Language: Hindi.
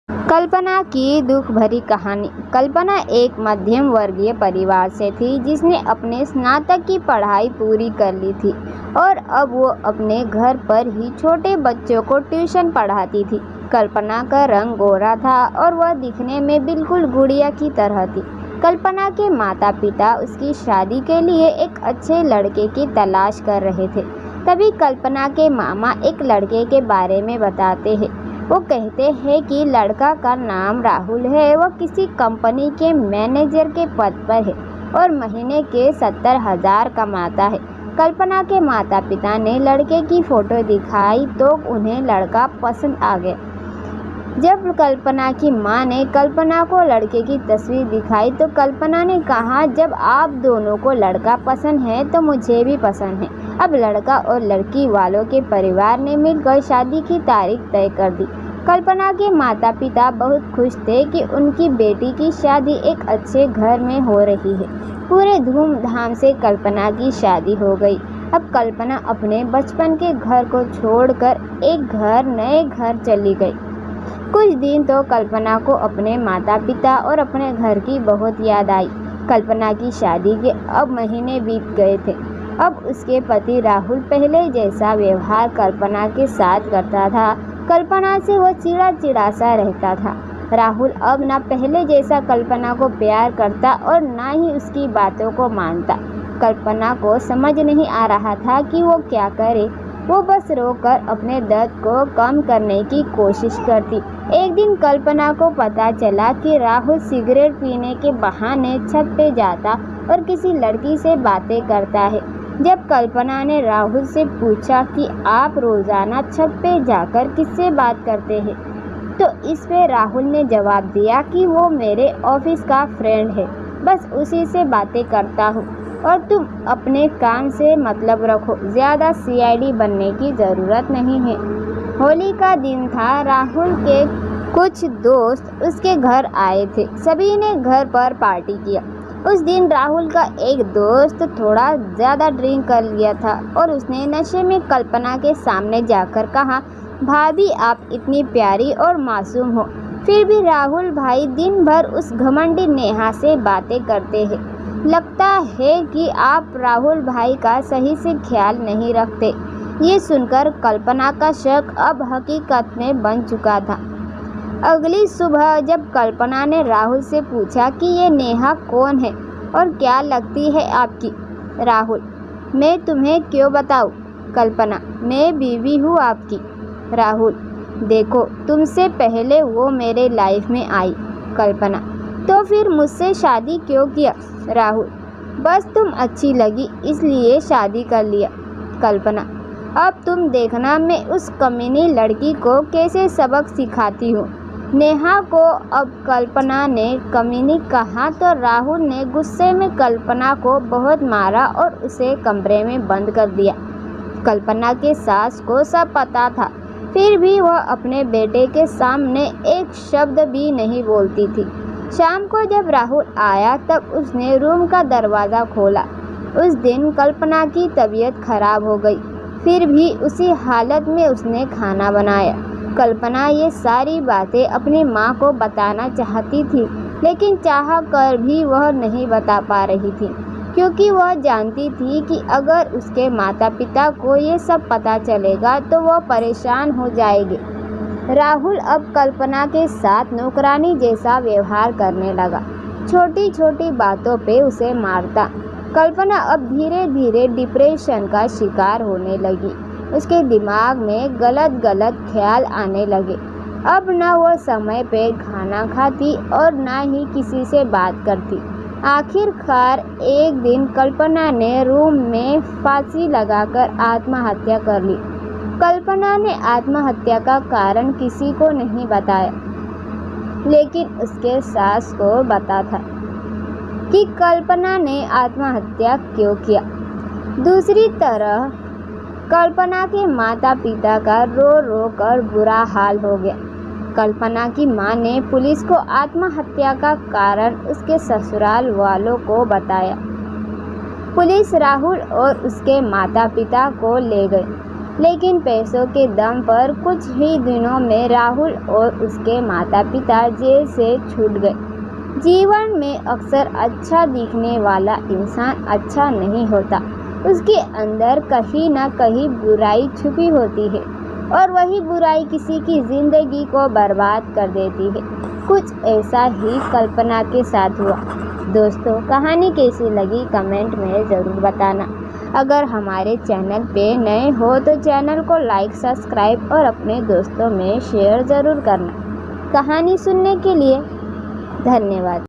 कल्पना की दुख भरी कहानी। कल्पना एक मध्यम वर्गीय परिवार से थी जिसने अपने स्नातक की पढ़ाई पूरी कर ली थी और अब वो अपने घर पर ही छोटे बच्चों को ट्यूशन पढ़ाती थी। कल्पना का रंग गोरा था और वह दिखने में बिल्कुल गुड़िया की तरह थी। कल्पना के माता पिता उसकी शादी के लिए एक अच्छे लड़के की तलाश कर रहे थे। तभी कल्पना के मामा एक लड़के के बारे में बताते हैं। वो कहते हैं कि लड़का का नाम राहुल है, वह किसी कंपनी के मैनेजर के पद पर है और महीने के 70,000 कमाता है। कल्पना के माता पिता ने लड़के की फ़ोटो दिखाई तो उन्हें लड़का पसंद आ गया। जब कल्पना की मां ने कल्पना को लड़के की तस्वीर दिखाई तो कल्पना ने कहा, जब आप दोनों को लड़का पसंद है तो मुझे भी पसंद है। अब लड़का और लड़की वालों के परिवार ने मिलकर शादी की तारीख तय कर दी। कल्पना के माता पिता बहुत खुश थे कि उनकी बेटी की शादी एक अच्छे घर में हो रही है। पूरे धूमधाम से कल्पना की शादी हो गई। अब कल्पना अपने बचपन के घर को छोड़कर एक नए घर चली गई। कुछ दिन तो कल्पना को अपने माता पिता और अपने घर की बहुत याद आई। कल्पना की शादी के अब महीने बीत गए थे। अब उसके पति राहुल पहले जैसा व्यवहार कल्पना के साथ करता था। कल्पना से वो चिड़ा सा रहता था। राहुल अब ना पहले जैसा कल्पना को प्यार करता और ना ही उसकी बातों को मानता। कल्पना को समझ नहीं आ रहा था कि वो क्या करे। वो बस रोकर अपने दर्द को कम करने की कोशिश करती। एक दिन कल्पना को पता चला कि राहुल सिगरेट पीने के बहाने छत पे जाता और किसी लड़की से बातें करता है। जब कल्पना ने राहुल से पूछा कि आप रोज़ाना छत पे जाकर किससे बात करते हैं, तो इस पे राहुल ने जवाब दिया कि वो मेरे ऑफिस का फ्रेंड है, बस उसी से बातें करता हूँ और तुम अपने काम से मतलब रखो, ज़्यादा सीआईडी बनने की ज़रूरत नहीं है। होली का दिन था। राहुल के कुछ दोस्त उसके घर आए थे। सभी ने घर पर पार्टी किया। उस दिन राहुल का एक दोस्त थोड़ा ज़्यादा ड्रिंक कर लिया था और उसने नशे में कल्पना के सामने जाकर कहा, भाभी आप इतनी प्यारी और मासूम हो, फिर भी राहुल भाई दिन भर उस घमंडी नेहा से बातें करते हैं। लगता है कि आप राहुल भाई का सही से ख्याल नहीं रखते। ये सुनकर कल्पना का शक अब हकीकत में बन चुका था। अगली सुबह जब कल्पना ने राहुल से पूछा कि ये नेहा कौन है और क्या लगती है आपकी। राहुल, मैं तुम्हें क्यों बताऊँ। कल्पना, मैं बीवी हूँ आपकी। राहुल, देखो तुमसे पहले वो मेरे लाइफ में आई। कल्पना, तो फिर मुझसे शादी क्यों किया। राहुल, बस तुम अच्छी लगी इसलिए शादी कर लिया। कल्पना, अब तुम देखना मैं उस कमीनी लड़की को कैसे सबक सिखाती हूँ। नेहा को अब कल्पना ने कमीनी कहा तो राहुल ने गुस्से में कल्पना को बहुत मारा और उसे कमरे में बंद कर दिया। कल्पना के सास को सब पता था, फिर भी वह अपने बेटे के सामने एक शब्द भी नहीं बोलती थी। शाम को जब राहुल आया तब उसने रूम का दरवाज़ा खोला। उस दिन कल्पना की तबीयत खराब हो गई, फिर भी उसी हालत में उसने खाना बनाया। कल्पना ये सारी बातें अपनी माँ को बताना चाहती थी, लेकिन चाह कर भी वह नहीं बता पा रही थी, क्योंकि वह जानती थी कि अगर उसके माता पिता को ये सब पता चलेगा तो वह परेशान हो जाएंगे। राहुल अब कल्पना के साथ नौकरानी जैसा व्यवहार करने लगा। छोटी छोटी बातों पे उसे मारता। कल्पना अब धीरे धीरे डिप्रेशन का शिकार होने लगी। उसके दिमाग में गलत ख्याल आने लगे। अब न वह समय पे खाना खाती और न ही किसी से बात करती। आखिरकार एक दिन कल्पना ने रूम में फांसी लगाकर आत्महत्या कर ली। कल्पना ने आत्महत्या का कारण किसी को नहीं बताया, लेकिन उसके सास को पता था कि कल्पना ने आत्महत्या क्यों किया। दूसरी तरफ कल्पना के माता पिता का रो रो कर बुरा हाल हो गया। कल्पना की मां ने पुलिस को आत्महत्या का कारण उसके ससुराल वालों को बताया। पुलिस राहुल और उसके माता पिता को ले गई। लेकिन पैसों के दम पर कुछ ही दिनों में राहुल और उसके माता पिता जेल से छूट गए। जीवन में अक्सर अच्छा दिखने वाला इंसान अच्छा नहीं होता, उसके अंदर कहीं ना कहीं बुराई छुपी होती है और वही बुराई किसी की जिंदगी को बर्बाद कर देती है। कुछ ऐसा ही कल्पना के साथ हुआ। दोस्तों, कहानी कैसी लगी कमेंट में ज़रूर बताना। अगर हमारे चैनल पे नए हो तो चैनल को लाइक, सब्सक्राइब और अपने दोस्तों में शेयर ज़रूर करना। कहानी सुनने के लिए धन्यवाद।